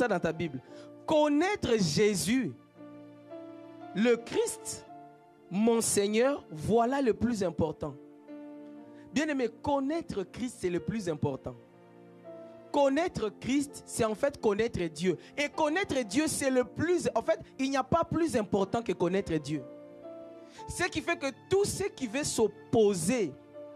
ça dans ta Bible. Connaître Jésus, le Christ, mon Seigneur, voilà le plus important. Bien-aimé, connaître Christ, c'est le plus important. Connaître Christ, c'est en fait connaître Dieu. Et connaître Dieu, c'est le plus... En fait, il n'y a pas plus important que connaître Dieu. Ce qui fait que tout ce qui veut s'opposer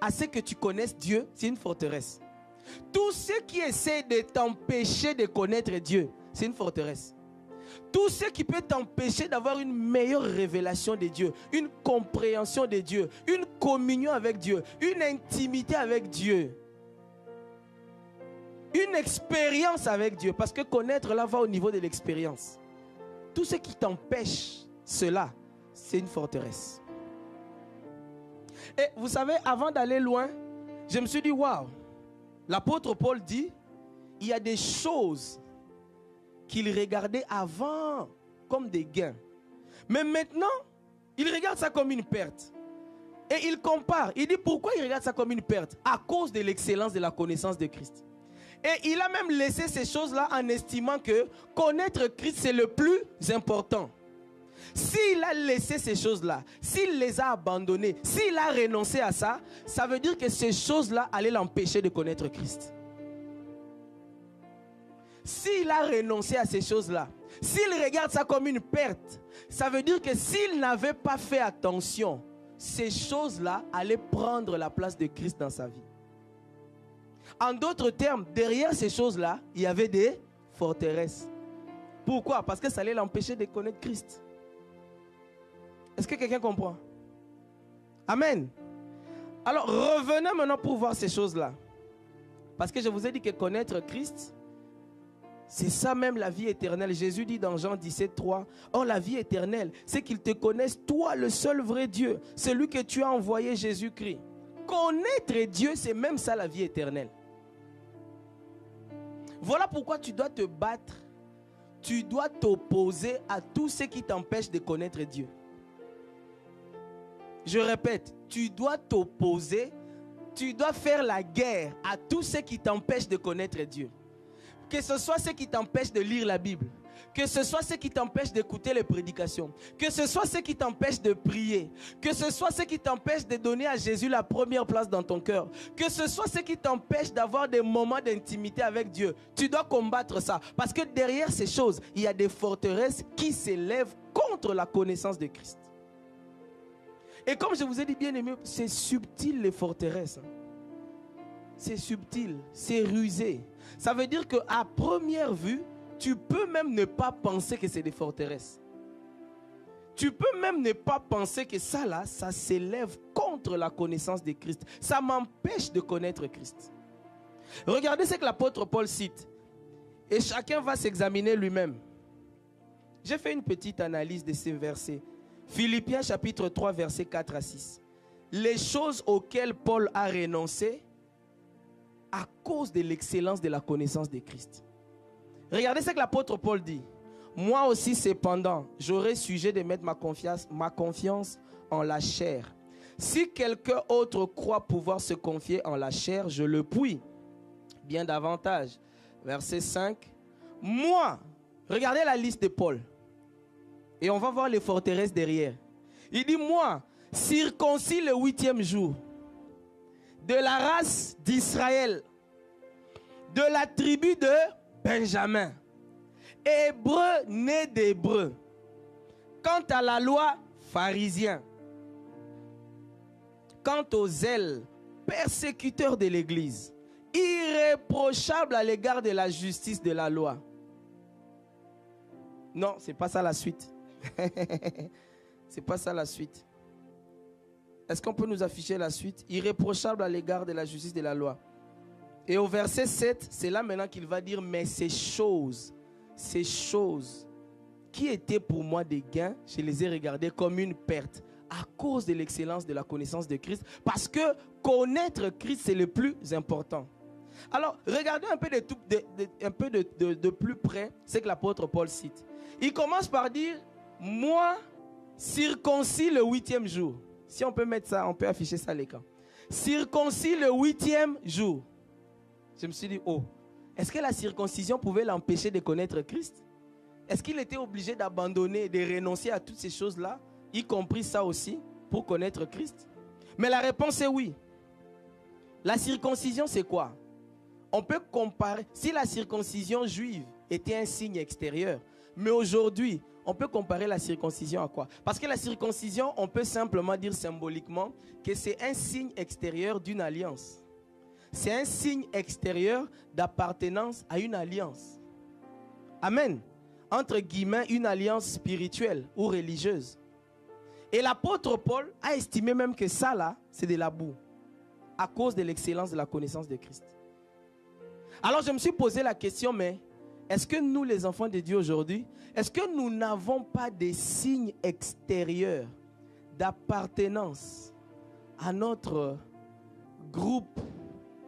à ce que tu connaisses Dieu, c'est une forteresse. Tout ce qui essaie de t'empêcher de connaître Dieu, c'est une forteresse. Tout ce qui peut t'empêcher d'avoir une meilleure révélation de Dieu, une compréhension de Dieu, une communion avec Dieu, une intimité avec Dieu, une expérience avec Dieu. Parce que connaître là va au niveau de l'expérience. Tout ce qui t'empêche cela, c'est une forteresse. Et vous savez, avant d'aller loin, je me suis dit, waouh, l'apôtre Paul dit, il y a des choses qu'il regardait avant comme des gains. Mais maintenant, il regarde ça comme une perte. Et il compare. Il dit pourquoi il regarde ça comme une perte? À cause de l'excellence de la connaissance de Christ. Et il a même laissé ces choses-là en estimant que connaître Christ, c'est le plus important. S'il a laissé ces choses-là, s'il les a abandonnées, s'il a renoncé à ça, ça veut dire que ces choses-là allaient l'empêcher de connaître Christ. S'il a renoncé à ces choses-là, s'il regarde ça comme une perte, ça veut dire que s'il n'avait pas fait attention, ces choses-là allaient prendre la place de Christ dans sa vie. En d'autres termes, derrière ces choses-là, il y avait des forteresses. Pourquoi? Parce que ça allait l'empêcher de connaître Christ. Est-ce que quelqu'un comprend? Amen. Alors, revenons maintenant pour voir ces choses-là. Parce que je vous ai dit que connaître Christ, c'est ça même la vie éternelle. Jésus dit dans Jean 17, 3, « Or la vie éternelle, c'est qu'ils te connaissent, toi le seul vrai Dieu, celui que tu as envoyé, Jésus-Christ. » Connaître Dieu, c'est même ça la vie éternelle. Voilà pourquoi tu dois te battre, tu dois t'opposer à tout ce qui t'empêche de connaître Dieu. Je répète, tu dois t'opposer, tu dois faire la guerre à tout ce qui t'empêche de connaître Dieu. Que ce soit ce qui t'empêche de lire la Bible, que ce soit ce qui t'empêche d'écouter les prédications, que ce soit ce qui t'empêche de prier, que ce soit ce qui t'empêche de donner à Jésus la première place dans ton cœur, que ce soit ce qui t'empêche d'avoir des moments d'intimité avec Dieu, tu dois combattre ça. Parce que derrière ces choses, il y a des forteresses qui s'élèvent contre la connaissance de Christ. Et comme je vous ai dit, bien aimé, c'est subtil les forteresses. C'est subtil, c'est rusé. Ça veut dire qu'à première vue, tu peux même ne pas penser que c'est des forteresses. Tu peux même ne pas penser que ça là, ça s'élève contre la connaissance de Christ. Ça m'empêche de connaître Christ. Regardez ce que l'apôtre Paul cite. Et chacun va s'examiner lui-même. J'ai fait une petite analyse de ces versets. Philippiens chapitre 3, versets 4 à 6. Les choses auxquelles Paul a renoncé à cause de l'excellence de la connaissance de Christ. Regardez ce que l'apôtre Paul dit. Moi aussi, cependant, j'aurai sujet de mettre ma confiance en la chair. Si quelqu'un autre croit pouvoir se confier en la chair, je le puis. Bien davantage. Verset 5. Moi, regardez la liste de Paul. Et on va voir les forteresses derrière. Il dit, moi, circoncis le 8e jour, de la race d'Israël, de la tribu de Benjamin, hébreu né d'hébreu, quant à la loi, pharisien, quant aux zèles, persécuteur de l'Église, irréprochable à l'égard de la justice de la loi. Non, c'est pas ça la suite. C'est pas ça la suite. Est-ce qu'on peut nous afficher la suite? Irréprochable à l'égard de la justice de la loi. Et au verset 7, c'est là maintenant qu'il va dire, mais ces choses qui étaient pour moi des gains, je les ai regardées comme une perte à cause de l'excellence de la connaissance de Christ. Parce que connaître Christ, c'est le plus important. Alors, regardez un peu de plus près ce que l'apôtre Paul cite. Il commence par dire, moi, circoncis le 8e jour. Si on peut mettre ça, on peut afficher ça à l'écran. Circoncis le 8e jour. Je me suis dit, oh, Est-ce que la circoncision pouvait l'empêcher de connaître Christ? Est-ce qu'il était obligé d'abandonner, de renoncer à toutes ces choses-là, y compris ça aussi, pour connaître Christ? Mais la réponse est oui. La circoncision, c'est quoi? On peut comparer, si la circoncision juive était un signe extérieur, mais aujourd'hui, on peut comparer la circoncision à quoi? Parce que la circoncision, on peut simplement dire symboliquement que c'est un signe extérieur d'une alliance. C'est un signe extérieur d'appartenance à une alliance. Amen. Entre guillemets, une alliance spirituelle ou religieuse. Et l'apôtre Paul a estimé même que ça là, c'est de la boue, à cause de l'excellence de la connaissance de Christ. Alors je me suis posé la question, mais est-ce que nous, les enfants de Dieu aujourd'hui, est-ce que nous n'avons pas des signes extérieurs d'appartenance à notre groupe,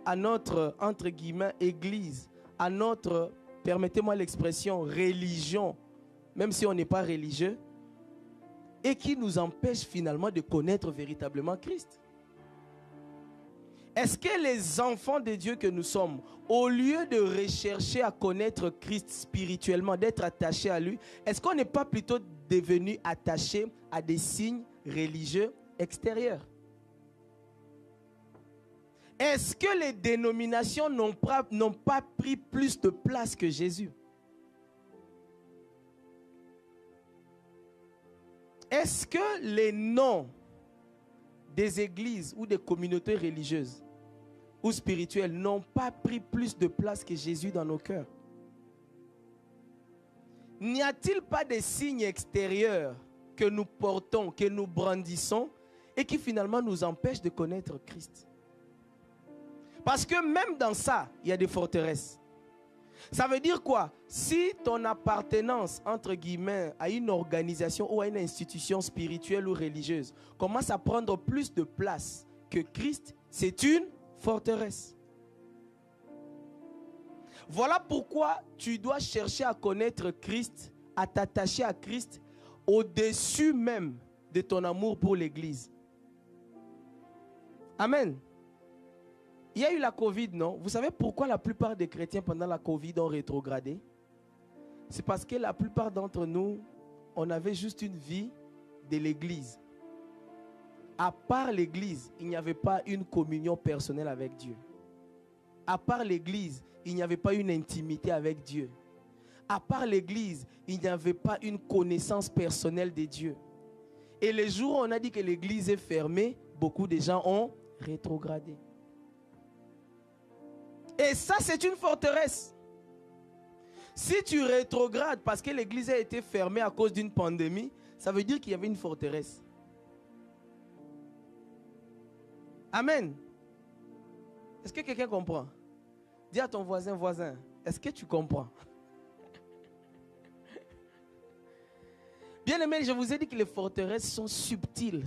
à notre, entre guillemets, église, à notre, permettez-moi l'expression, religion, même si on n'est pas religieux, et qui nous empêchent finalement de connaître véritablement Christ? Est-ce que les enfants de Dieu que nous sommes, au lieu de rechercher à connaître Christ spirituellement, d'être attachés à lui, est-ce qu'on n'est pas plutôt devenu attachés à des signes religieux extérieurs? Est-ce que les dénominations n'ont pas pris plus de place que Jésus? Est-ce que les noms des églises ou des communautés religieuses ou spirituelles n'ont pas pris plus de place que Jésus dans nos cœurs? N'y a-t-il pas des signes extérieurs que nous portons, que nous brandissons et qui finalement nous empêchent de connaître Christ? Parce que même dans ça, il y a des forteresses. Ça veut dire quoi? Si ton appartenance, entre guillemets, à une organisation ou à une institution spirituelle ou religieuse commence à prendre plus de place que Christ, c'est une forteresse. Voilà pourquoi tu dois chercher à connaître Christ, à t'attacher à Christ au-dessus même de ton amour pour l'Église. Amen. Il y a eu la Covid, non? Vous savez pourquoi la plupart des chrétiens pendant la Covid ont rétrogradé? C'est parce que la plupart d'entre nous, on avait juste une vie de l'Église. À part l'Église, il n'y avait pas une communion personnelle avec Dieu. À part l'Église, il n'y avait pas une intimité avec Dieu. À part l'Église, il n'y avait pas une connaissance personnelle de Dieu. Et les jours où on a dit que l'Église est fermée, beaucoup de gens ont rétrogradé. Et ça, c'est une forteresse. Si tu rétrogrades parce que l'église a été fermée à cause d'une pandémie, ça veut dire qu'il y avait une forteresse. Amen. Est-ce que quelqu'un comprend? Dis à ton voisin, est-ce que tu comprends? Bien aimé, je vous ai dit que les forteresses sont subtiles.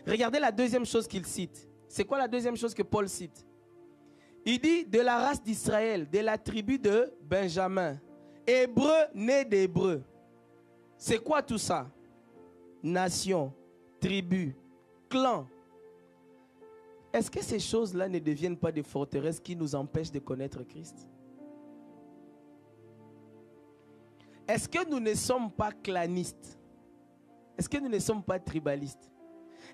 Regardez la deuxième chose qu'il cite. C'est quoi la deuxième chose que Paul cite? Il dit de la race d'Israël, de la tribu de Benjamin. Hébreu né d'Hébreu. C'est quoi tout ça? Nation, tribu, clan. Est-ce que ces choses-là ne deviennent pas des forteresses qui nous empêchent de connaître Christ? Est-ce que nous ne sommes pas clanistes? Est-ce que nous ne sommes pas tribalistes?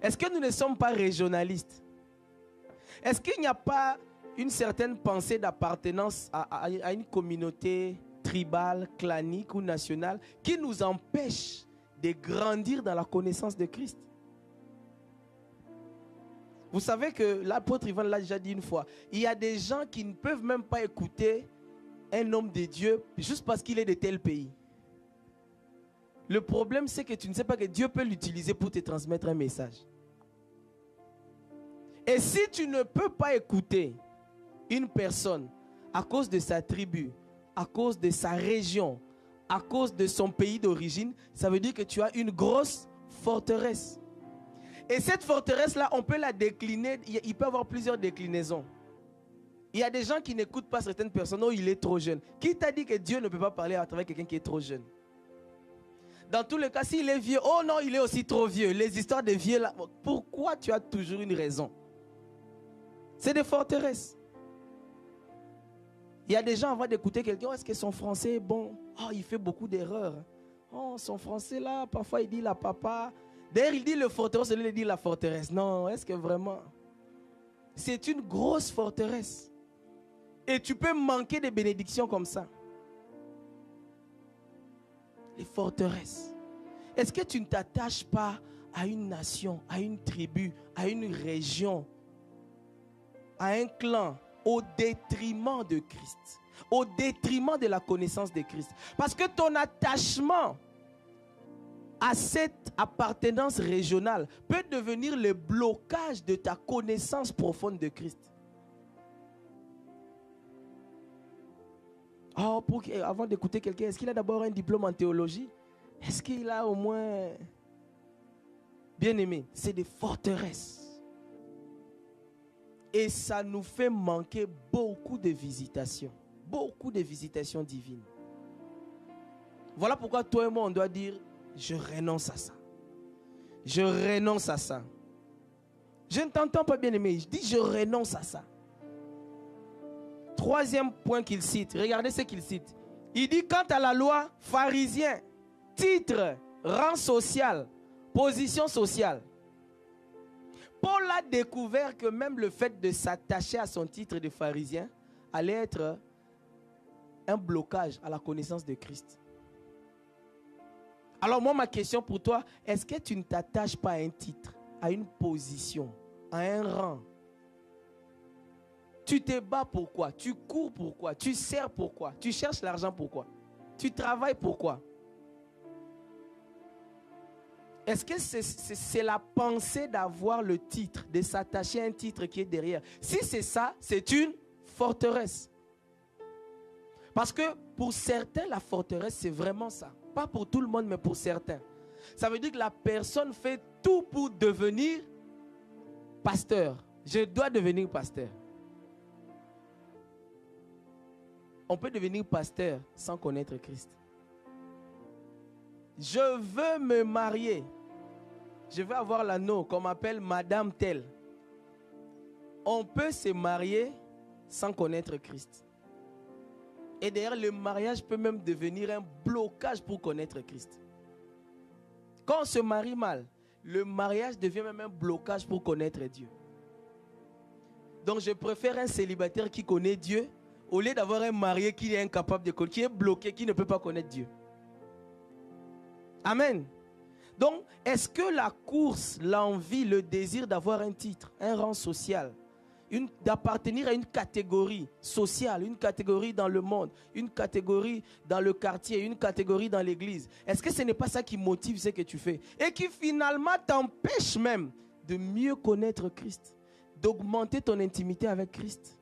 Est-ce que nous ne sommes pas régionalistes? Est-ce qu'il n'y a pas une certaine pensée d'appartenance à une communauté tribale, clanique ou nationale qui nous empêche de grandir dans la connaissance de Christ? Vous savez que l'apôtre Ivan l'a déjà dit une fois, il y a des gens qui ne peuvent même pas écouter un homme de Dieu juste parce qu'il est de tel pays. Le problème, c'est que tu ne sais pas que Dieu peut l'utiliser pour te transmettre un message. Et si tu ne peux pas écouter une personne à cause de sa tribu, à cause de sa région, à cause de son pays d'origine, ça veut dire que tu as une grosse forteresse. Et cette forteresse-là, on peut la décliner, il peut y avoir plusieurs déclinaisons. Il y a des gens qui n'écoutent pas certaines personnes, oh il est trop jeune. Qui t'a dit que Dieu ne peut pas parler à travers quelqu'un qui est trop jeune? Dans tous les cas, s'il est vieux, oh non, il est aussi trop vieux. Les histoires de vieux là, pourquoi tu as toujours une raison? C'est des forteresses. Il y a des gens avant d'écouter quelqu'un, oh, est-ce que son français est bon? Oh, il fait beaucoup d'erreurs. Oh, son français là, parfois il dit la papa. D'ailleurs, il dit le forteresse, il dit la forteresse. Non, est-ce que vraiment? C'est une grosse forteresse. Et tu peux manquer des bénédictions comme ça. Les forteresses. Est-ce que tu ne t'attaches pas à une nation, à une tribu, à une région, à un clan, au détriment de Christ, au détriment de la connaissance de Christ? Parce que ton attachement à cette appartenance régionale peut devenir le blocage de ta connaissance profonde de Christ. Oh, avant d'écouter quelqu'un, est-ce qu'il a d'abord un diplôme en théologie? Est-ce qu'il a au moins... Bien aimé, c'est des forteresses. Et ça nous fait manquer beaucoup de visitations. Beaucoup de visitations divines. Voilà pourquoi toi et moi, on doit dire, je renonce à ça. Je renonce à ça. Je ne t'entends pas, bien aimé. Je dis, je renonce à ça. Troisième point qu'il cite, regardez ce qu'il cite. Il dit, quant à la loi, pharisien, titre, rang social, position sociale. Paul a découvert que même le fait de s'attacher à son titre de pharisien allait être un blocage à la connaissance de Christ. Alors moi, ma question pour toi, est-ce que tu ne t'attaches pas à un titre, à une position, à un rang? Tu te bats pourquoi? Tu cours pourquoi? Tu sers pourquoi? Tu cherches l'argent pourquoi? Tu travailles pourquoi? Est-ce que c'est la pensée d'avoir le titre, de s'attacher à un titre qui est derrière? Si c'est ça, c'est une forteresse. Parce que pour certains, la forteresse, c'est vraiment ça. Pas pour tout le monde, mais pour certains. Ça veut dire que la personne fait tout pour devenir pasteur. Je dois devenir pasteur. On peut devenir pasteur sans connaître Christ. Je veux me marier. Je veux avoir l'anneau qu'on m'appelle Madame telle. On peut se marier sans connaître Christ. Et d'ailleurs, le mariage peut même devenir un blocage pour connaître Christ. Quand on se marie mal, le mariage devient même un blocage pour connaître Dieu. Donc je préfère un célibataire qui connaît Dieu au lieu d'avoir un marié qui est incapable de connaître, qui est bloqué, qui ne peut pas connaître Dieu. Amen. Donc, est-ce que la course, l'envie, le désir d'avoir un titre, un rang social, d'appartenir à une catégorie sociale, une catégorie dans le monde, une catégorie dans le quartier, une catégorie dans l'église, est-ce que ce n'est pas ça qui motive ce que tu fais et qui finalement t'empêche même de mieux connaître Christ, d'augmenter ton intimité avec Christ,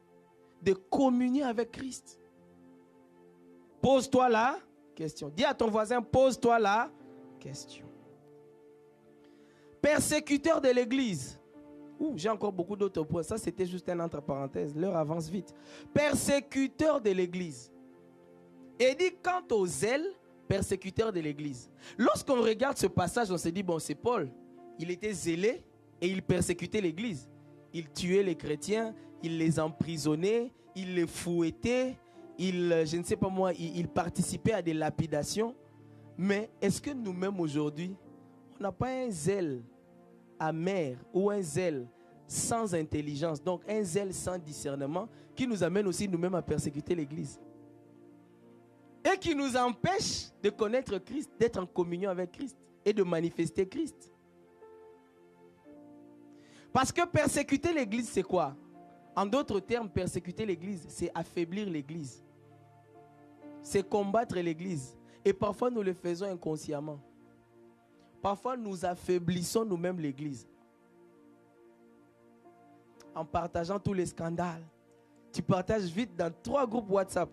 de communier avec Christ? Pose-toi la question. Dis à ton voisin, pose-toi la question. Persécuteur de l'église. J'ai encore beaucoup d'autres points. Ça, c'était juste un entre parenthèses. L'heure avance vite. Persécuteur de l'église. Et dit, quant aux zèles, persécuteur de l'église. Lorsqu'on regarde ce passage, on se dit, bon, c'est Paul. Il était zélé et il persécutait l'église. Il tuait les chrétiens, il les emprisonnait, il les fouettait, je ne sais pas moi, il participait à des lapidations. Mais est-ce que nous-mêmes aujourd'hui, on n'a pas un zèle amer ou un zèle sans intelligence, donc un zèle sans discernement qui nous amène aussi nous-mêmes à persécuter l'église et qui nous empêche de connaître Christ, d'être en communion avec Christ et de manifester Christ? Parce que persécuter l'église, c'est quoi? En d'autres termes, persécuter l'église, c'est affaiblir l'église. C'est combattre l'église. Et parfois, nous le faisons inconsciemment. Parfois, nous affaiblissons nous-mêmes l'église. En partageant tous les scandales. Tu partages vite dans 3 groupes WhatsApp.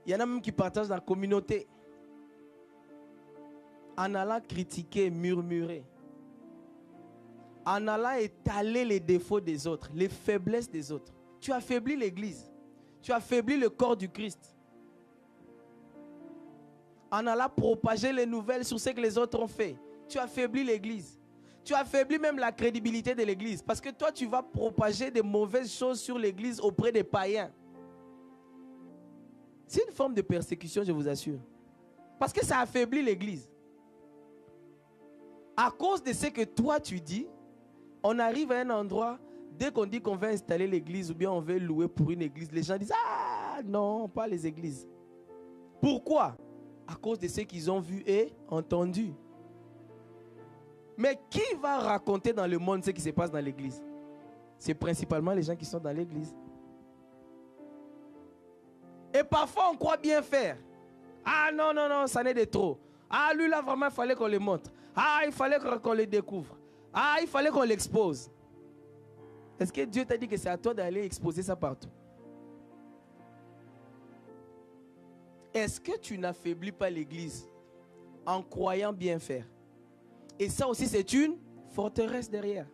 Il y en a même qui partagent dans la communauté. En allant critiquer, murmurer. En allant étaler les défauts des autres, les faiblesses des autres. Tu affaiblis l'église. Tu affaiblis le corps du Christ. En allant propager les nouvelles sur ce que les autres ont fait. Tu affaiblis l'église. Tu affaiblis même la crédibilité de l'église. Parce que toi, tu vas propager des mauvaises choses sur l'église auprès des païens. C'est une forme de persécution, je vous assure. Parce que ça affaiblit l'église. À cause de ce que toi tu dis, on arrive à un endroit, dès qu'on dit qu'on va installer l'église ou bien on veut louer pour une église, les gens disent « Ah non, pas les églises ». Pourquoi? À cause de ce qu'ils ont vu et entendu. Mais qui va raconter dans le monde ce qui se passe dans l'église? C'est principalement les gens qui sont dans l'église. Et parfois, on croit bien faire. Ah non, non, non, ça n'est de trop. Ah, lui là, vraiment, il fallait qu'on le montre. Ah, il fallait qu'on le découvre. Ah, il fallait qu'on l'expose. Est-ce que Dieu t'a dit que c'est à toi d'aller exposer ça partout? Est-ce que tu n'affaiblis pas l'église en croyant bien faire? Et ça aussi, c'est une forteresse derrière.